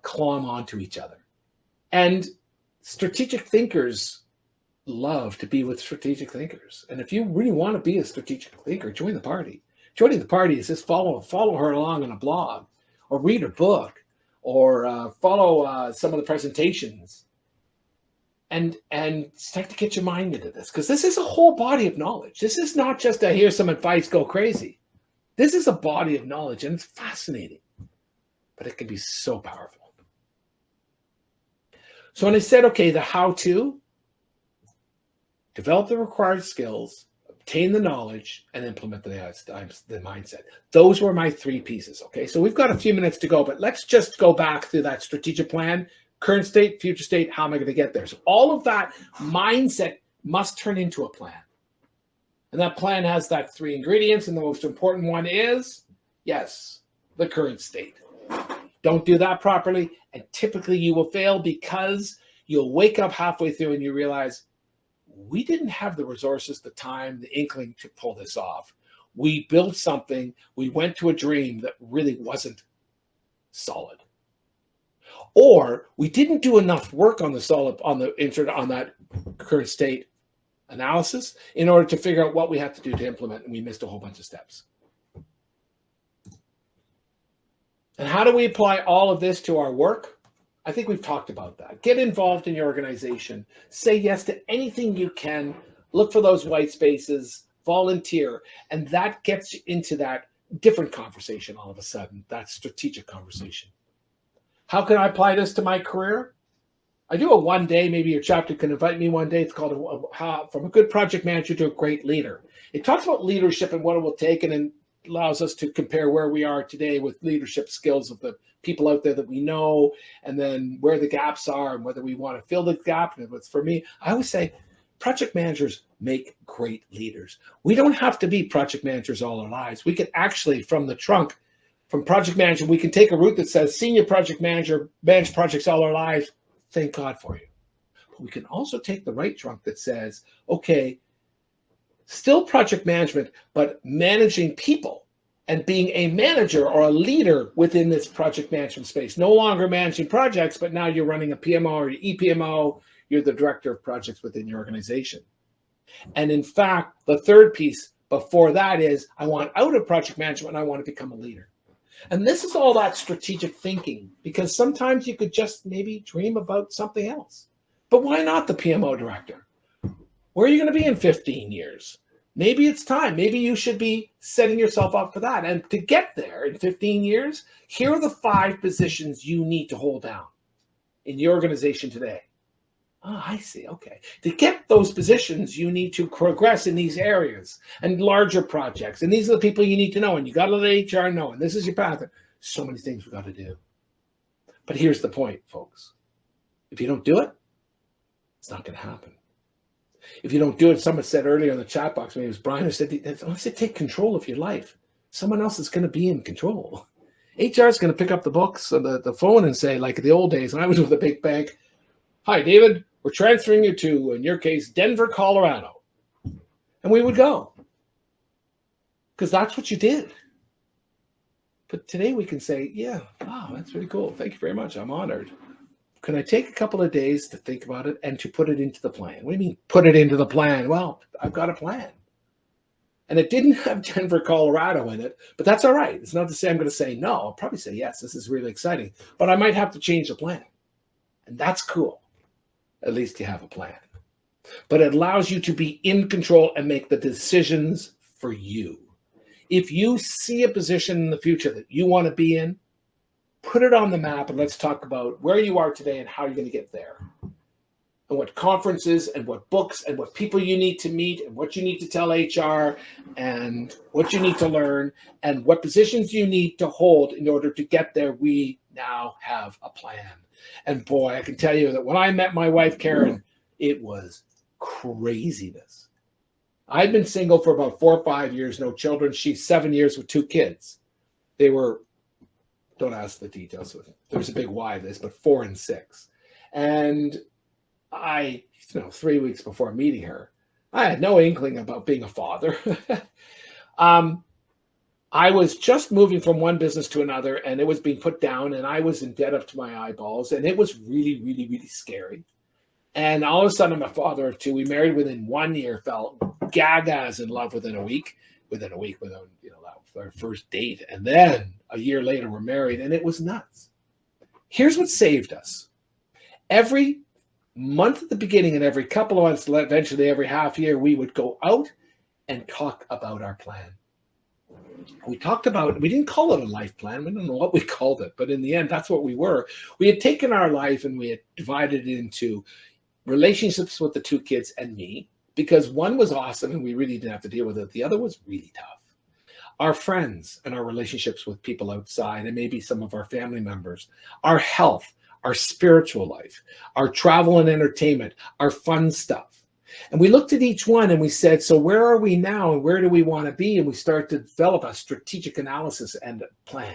S2: climb onto each other. And strategic thinkers love to be with strategic thinkers. And if you really want to be a strategic thinker, join the party. Joining the party is just follow her along on a blog, or read her book, or follow some of the presentations, and start to get your mind into this, because this is a whole body of knowledge. This is not just a here's some advice, go crazy. This is a body of knowledge, and it's fascinating, but it can be so powerful. So when I said, okay, the how-to, develop the required skills, obtain the knowledge, and implement the mindset. Those were my 3 pieces, okay? So we've got a few minutes to go, but let's just go back through that strategic plan, current state, future state, how am I going to get there? So all of that mindset must turn into a plan. And that plan has that 3 ingredients, and the most important one is, yes, the current state. Don't do that properly, and typically you will fail, because you'll wake up halfway through and you realize, we didn't have the resources, the time, the inkling to pull this off. We built something, we went to a dream that really wasn't solid. Or we didn't do enough work on that current state analysis in order to figure out what we have to do to implement, and we missed a whole bunch of steps. And how do we apply all of this to our work? I think we've talked about that. Get involved in your organization. Say yes to anything you can. Look for those white spaces. Volunteer. And that gets you into that different conversation all of a sudden, that strategic conversation. How can I apply this to my career? I do a one day, maybe your chapter can invite me one day. It's called From a Good Project Manager to a Great Leader. It talks about leadership and what it will take, and then allows us to compare where we are today with leadership skills of the people out there that we know, and then where the gaps are and whether we want to fill the gap. And for me, I always say project managers make great leaders. We don't have to be project managers all our lives. We can actually, from the trunk, from project manager, we can take a route that says senior project manager, manage projects all our lives. Thank God for you. But we can also take the right trunk that says, okay, still project management, but managing people and being a manager or a leader within this project management space. No longer managing projects, but now you're running a PMO or EPMO. You're the director of projects within your organization. And in fact, the third piece before that is, I want out of project management and I want to become a leader. And this is all that strategic thinking, because sometimes you could just maybe dream about something else. But why not the PMO director? Where are you going to be in 15 years? Maybe it's time. Maybe you should be setting yourself up for that. And to get there in 15 years, here are the 5 positions you need to hold down in your organization today. Oh, I see. Okay. To get those positions, you need to progress in these areas and larger projects. And these are the people you need to know. And you got to let HR know. And this is your path. So many things we've got to do. But here's the point, folks. If you don't do it, it's not going to happen. If you don't do it, someone said earlier in the chat box, maybe it was Brian, who said, unless you take control of your life, someone else is going to be in control. HR is going to pick up the books or the phone and say, like the old days, when I was with a big bank, hi, David, we're transferring you to, in your case, Denver, Colorado. And we would go. Because that's what you did. But today we can say, yeah, wow, that's really cool. Thank you very much. I'm honored. Can I take a couple of days to think about it and to put it into the plan? What do you mean, put it into the plan? Well, I've got a plan. And it didn't have Denver, Colorado in it, but that's all right. It's not to say I'm going to say no. I'll probably say, yes, this is really exciting. But I might have to change the plan. And that's cool. At least you have a plan. But it allows you to be in control and make the decisions for you. If you see a position in the future that you want to be in, put it on the map and let's talk about where you are today and how you're going to get there. and what conferences and what books and what people you need to meet and what you need to tell HR and what you need to learn and what positions you need to hold in order to get there. We now have a plan. And boy, I can tell you that when I met my wife, Karen, it was craziness. I've been single for about 4 or 5 years, no children. She's 7 years with 2 kids. They were, don't ask the details. There's a big why of this, but 4 and 6. And 3 weeks before meeting her, I had no inkling about being a father. I was just moving from one business to another, and it was being put down, and I was in debt up to my eyeballs, and it was really, really, really scary. And all of a sudden, I'm a father of 2. We married within 1 year, fell gagas in love within a week, that was our first date. And then a year later, we're married, and it was nuts. Here's what saved us. Every month at the beginning and every couple of months, eventually every half year, we would go out and talk about our plan. We didn't call it a life plan. We don't know what we called it, but in the end, that's what we were. We had taken our life and we had divided it into relationships with the 2 kids and me, because one was awesome and we really didn't have to deal with it. The other was really tough. Our friends and our relationships with people outside and maybe some of our family members, our health, our spiritual life, our travel and entertainment, our fun stuff. And we looked at each one and we said, so where are we now and where do we want to be? And we started to develop a strategic analysis and a plan.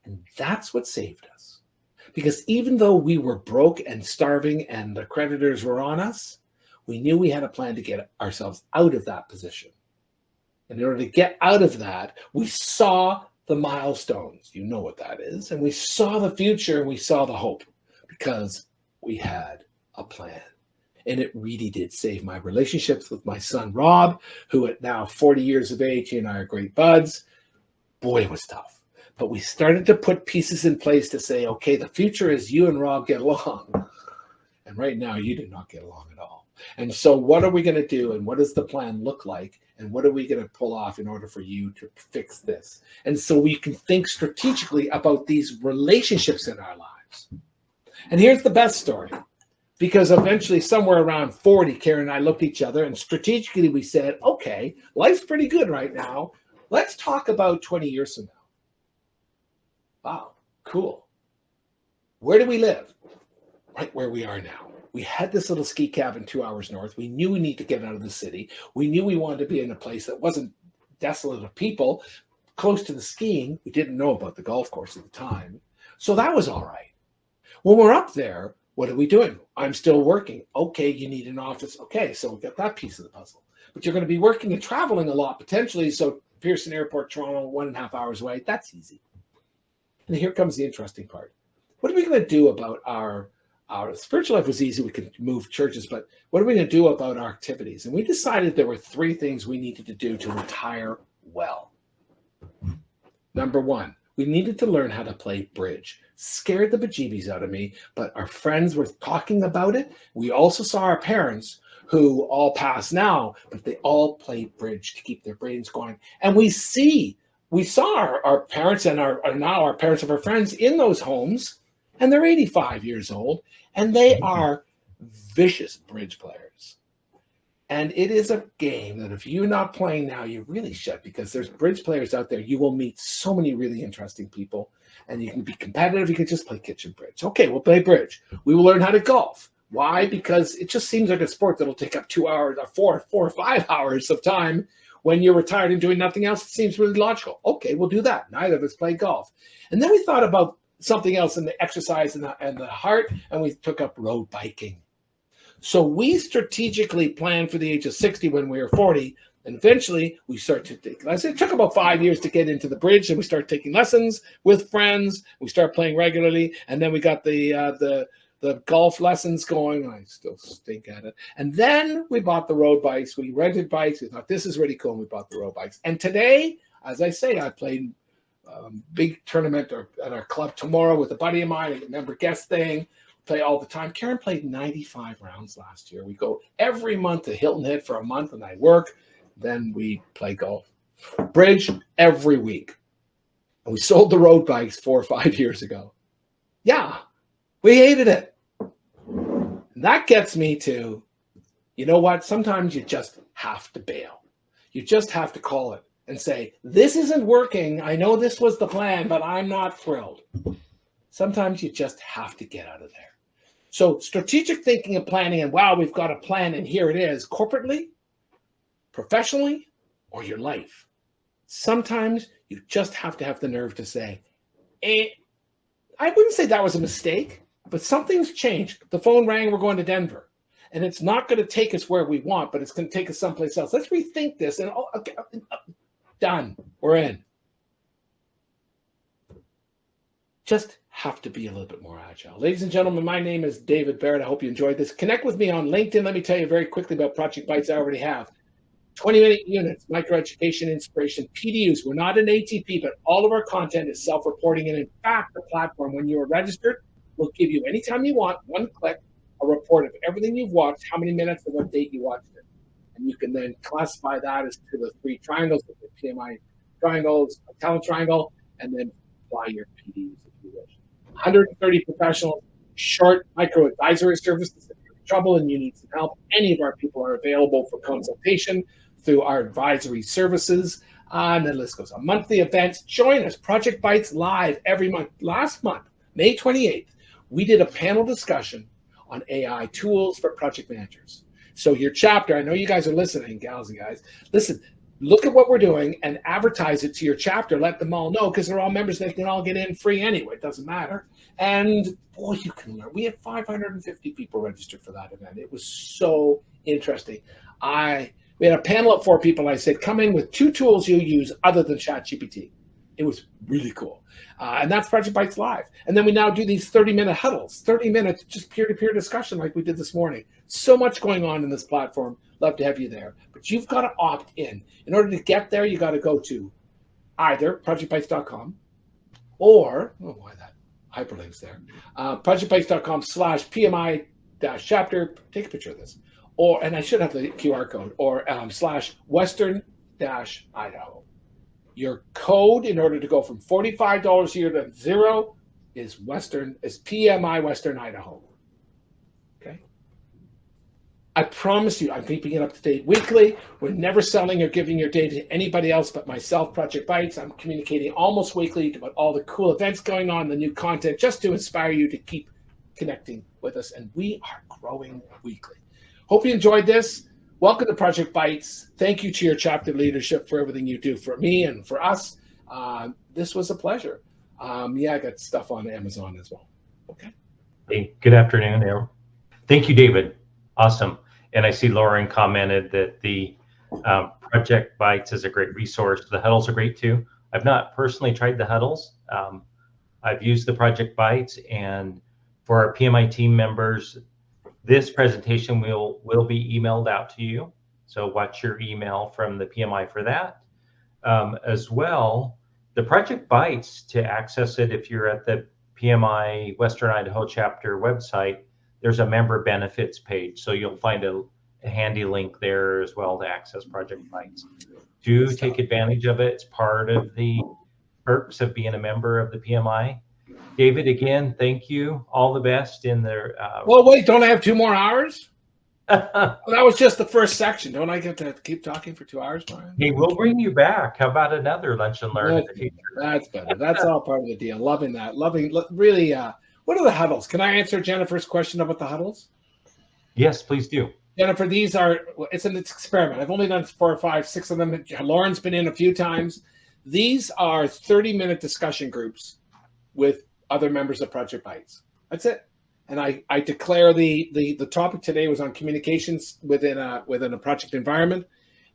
S2: And that's what saved us. Because even though we were broke and starving and the creditors were on us, we knew we had a plan to get ourselves out of that position. And in order to get out of that, we saw the milestones. You know what that is. And we saw the future and we saw the hope because we had a plan. And it really did save my relationships with my son, Rob, who at now 40 years of age, he and I are great buds. Boy, it was tough. But we started to put pieces in place to say, okay, the future is you and Rob get along. And right now, you do not get along at all. And so what are we going to do? And what does the plan look like? And what are we going to pull off in order for you to fix this? And so we can think strategically about these relationships in our lives. And here's the best story. Because eventually, somewhere around 40, Karen and I looked at each other and strategically we said, okay, life's pretty good right now. Let's talk about 20 years from now. Wow, cool. Where do we live? Right where we are now. We had this little ski cabin 2 hours north. We knew we need to get out of the city. We knew we wanted to be in a place that wasn't desolate of people, close to the skiing. We didn't know about the golf course at the time. So that was all right. When we're up there, what are we doing? I'm still working. Okay, you need an office. Okay, so we got that piece of the puzzle. But you're going to be working and traveling a lot potentially. So Pearson Airport, Toronto, 1.5 hours away. That's easy. And here comes the interesting part. What are we going to do about our spiritual life? Was easy. We could move churches, but what are we going to do about our activities? And we decided there were 3 things we needed to do to retire well. Number 1, we needed to learn how to play bridge. Scared the bejeebies out of me, but our friends were talking about it. We also saw our parents, who all pass now, but they all play bridge to keep their brains going. And we saw our parents and now our parents of our friends in those homes, and they're 85 years old, and they are vicious bridge players. And it is a game that if you're not playing now, you really should, because there's bridge players out there. You will meet so many really interesting people, and you can be competitive. You can just play kitchen bridge. Okay, we'll play bridge. We will learn how to golf. Why? Because it just seems like a sport that'll take up 2 hours or 4 or 5 hours of time. When you're retired and doing nothing else, it seems really logical. Okay, we'll do that. Neither of us play golf. And then we thought about something else in the exercise and the heart, and we took up road biking. So we strategically planned for the age of 60 when we were 40, and eventually we started to take lessons. It took about 5 years to get into the bridge, and we started taking lessons with friends. We started playing regularly, and then we got the golf lessons going. I still stink at it. And then we bought the road bikes. We rented bikes. We thought, this is really cool, and we bought the road bikes. And today, as I say, I played a big tournament at our club tomorrow with a buddy of mine, a member guest thing. Play all the time. Karen played 95 rounds last year. We go every month to Hilton Head for a month, and I work. Then we play golf. Bridge every week. And we sold the road bikes 4 or 5 years ago. Yeah, we hated it. And that gets me to, you know what? Sometimes you just have to bail. You just have to call it and say, this isn't working. I know this was the plan, but I'm not thrilled. Sometimes you just have to get out of there. So strategic thinking and planning, and wow, we've got a plan, and here it is, corporately, professionally, or your life. Sometimes you just have to have the nerve to say, I wouldn't say that was a mistake, but something's changed. The phone rang, we're going to Denver. And it's not going to take us where we want, but it's going to take us someplace else. Let's rethink this. And okay, done. We're in. Just have to be a little bit more agile. Ladies and gentlemen, my name is David Barrett. I hope you enjoyed this. Connect with me on LinkedIn. Let me tell you very quickly about Project Bites I already have. 20-minute units, microeducation, inspiration, PDUs. We're not an ATP, but all of our content is self-reporting. And in fact, the platform, when you are registered, will give you anytime you want, one click, a report of everything you've watched, how many minutes, and what date you watched it. And you can then classify that as to the 3 triangles, the PMI triangles, a talent triangle, and then apply your PDUs if you wish. 130 professionals, short micro advisory services. If you're in trouble and you need some help, any of our people are available for consultation through our advisory services. And the list goes on. Monthly events. Join us. Project Bites live every month. Last month, May 28th, we did a panel discussion on AI tools for project managers. So your chapter, I know you guys are listening, gals and guys, listen, look at what we're doing and advertise it to your chapter. Let them all know, because they're all members. They can all get in free anyway. It doesn't matter. And boy, you can learn. We had 550 people registered for that event. It was so interesting. We had a panel of 4 people. I said, come in with 2 tools you use other than ChatGPT. It was really cool. And that's Project Bites Live. And then we now do these 30-minute huddles, 30 minutes, just peer-to-peer discussion like we did this morning. So much going on in this platform. Love to have you there. But you've got to opt in. In order to get there, you got to go to either projectbites.com or, why that hyperlink's there, projectbites.com/PMI-chapter. Take a picture of this. And I should have the QR code, or /Western-Idaho. Your code, in order to go from $45 a year to 0, is PMI Western Idaho. Okay. I promise you, I'm keeping it up to date weekly. We're never selling or giving your data to anybody else but myself, Project Bites. I'm communicating almost weekly about all the cool events going on, the new content, just to inspire you to keep connecting with us. And we are growing weekly. Hope you enjoyed this. Welcome to Project Bites. Thank you to your chapter leadership for everything you do for me and for us. This was a pleasure. I got stuff on Amazon as well. Okay.
S1: Hey, good afternoon, Aaron. Thank you, David. Awesome. And I see Lauren commented that the Project Bites is a great resource. The huddles are great too. I've not personally tried the huddles. I've used the Project Bites, and for our PMI team members, this presentation will be emailed out to you. So watch your email from the PMI for that. As well, the Project Bites, to access it, if you're at the PMI Western Idaho chapter website, there's a member benefits page. So you'll find a handy link there as well to access Project Bites. Do take advantage of it. It's part of the perks of being a member of the PMI. David, again, thank you. All the best in the.
S2: Well, wait, don't I have 2 more hours? Well, that was just the first section. Don't I get to keep talking for 2 hours, Brian?
S1: Hey, we'll bring you back. How about another lunch and learn in the future?
S2: That's better. That's all part of the deal. Loving that. Really. What are the huddles? Can I answer Jennifer's question about the huddles?
S1: Yes, please do.
S2: Jennifer, it's an experiment. I've only done 4 or 5, 6 of them. Lauren's been in a few times. These are 30-minute discussion groups with other members of Project Bites. That's it. And I declare the topic today was on communications within a project environment.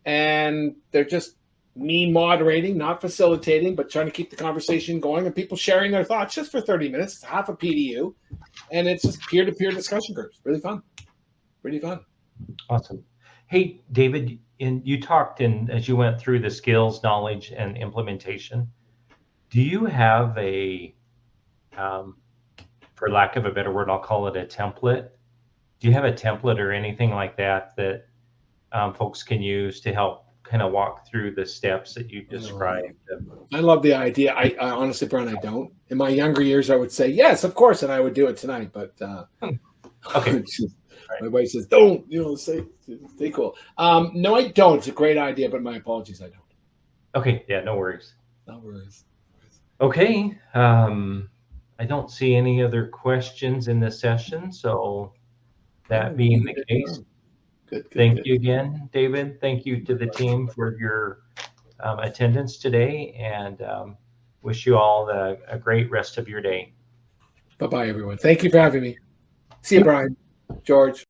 S2: And they're just me moderating, not facilitating, but trying to keep the conversation going and people sharing their thoughts just for 30 minutes. It's half a PDU. And it's just peer-to-peer discussion groups. Really fun. Really fun.
S1: Awesome. Hey, David, you talked as you went through the skills, knowledge, and implementation. Do you have a for lack of a better word, I'll call it a template. Do you have a template or anything like that folks can use to help kind of walk through the steps that you described?
S2: I love the idea. I honestly, Brian, I don't. In my younger years, I would say, yes, of course, and I would do it tonight. But
S1: Okay.
S2: My wife says, "Don't, stay cool." No, I don't. It's a great idea, but my apologies, I don't.
S1: Okay. Yeah, no worries.
S2: No worries.
S1: Okay. I don't see any other questions in this session. So that being the case,
S2: Good.
S1: thank you again, David. Thank you to the team for your attendance today, and wish you all a great rest of your day.
S2: Bye-bye, everyone. Thank you for having me. See you, Brian, George.